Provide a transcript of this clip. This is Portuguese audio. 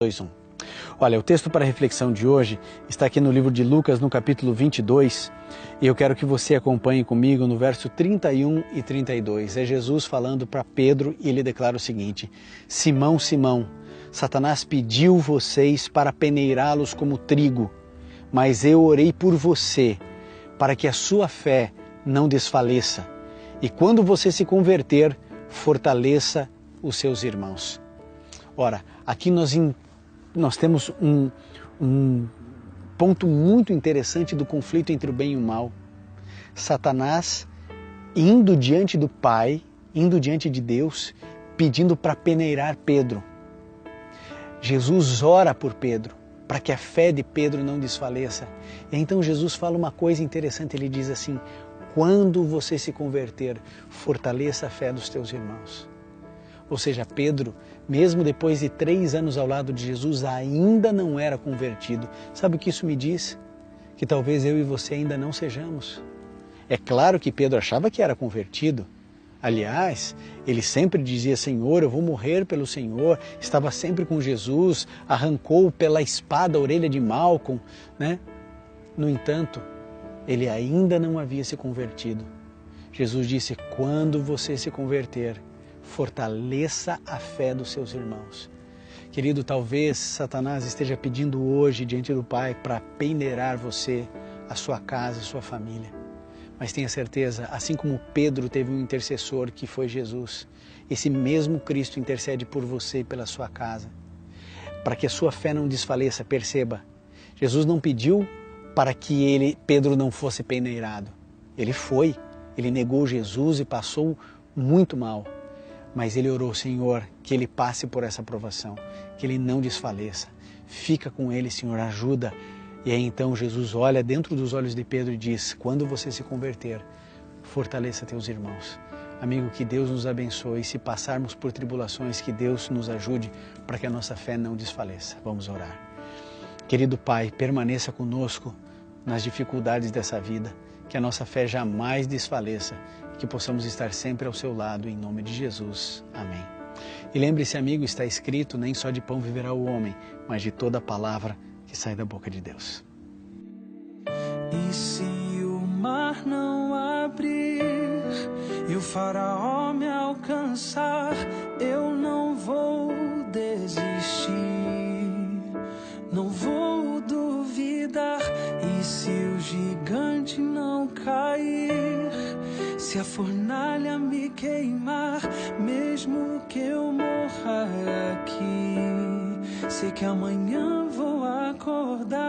2, 1. Olha, o texto para a reflexão de hoje está aqui no livro de Lucas, no capítulo 22, e eu quero que você acompanhe comigo no verso 31 e 32. É Jesus falando para Pedro e ele declara o seguinte: Simão, Simão, Satanás pediu vocês para peneirá-los como trigo, mas eu orei por você, para que a sua fé não desfaleça, e quando você se converter, fortaleça os seus irmãos. Ora, aqui nós temos um ponto muito interessante do conflito entre o bem e o mal. Satanás indo diante do Pai, indo diante de Deus, pedindo para peneirar Pedro. Jesus ora por Pedro, para que a fé de Pedro não desfaleça. E então Jesus fala uma coisa interessante, ele diz assim: quando você se converter, fortaleça a fé dos teus irmãos. Ou seja, Pedro, mesmo depois de 3 anos ao lado de Jesus, ainda não era convertido. Sabe o que isso me diz? Que talvez eu e você ainda não sejamos. É claro que Pedro achava que era convertido. Aliás, ele sempre dizia: Senhor, eu vou morrer pelo Senhor. Estava sempre com Jesus, arrancou pela espada a orelha de Malcom, né? No entanto, ele ainda não havia se convertido. Jesus disse: quando você se converter, fortaleça a fé dos seus irmãos. Querido, talvez Satanás esteja pedindo hoje diante do Pai para peneirar você, a sua casa, a sua família. Mas tenha certeza, assim como Pedro teve um intercessor que foi Jesus, esse mesmo Cristo intercede por você e pela sua casa, para que a sua fé não desfaleça. Perceba, Jesus não pediu para que Pedro não fosse peneirado. Ele negou Jesus e passou muito mal. Mas ele orou: Senhor, que ele passe por essa provação, que ele não desfaleça. Fica com ele, Senhor, ajuda. E aí então Jesus olha dentro dos olhos de Pedro e diz: quando você se converter, fortaleça teus irmãos. Amigo, que Deus nos abençoe. E se passarmos por tribulações, que Deus nos ajude para que a nossa fé não desfaleça. Vamos orar. Querido Pai, permaneça conosco nas dificuldades dessa vida, que a nossa fé jamais desfaleça, que possamos estar sempre ao seu lado, em nome de Jesus. Amém. E lembre-se, amigo, está escrito: nem só de pão viverá o homem, mas de toda a palavra que sai da boca de Deus. E se o mar não abrir e o faraó me alcançar, eu não vou desistir, não vou duvidar. E se o gigante não cair, se a fornalha me queimar, mesmo que eu morra aqui, sei que amanhã vou acordar.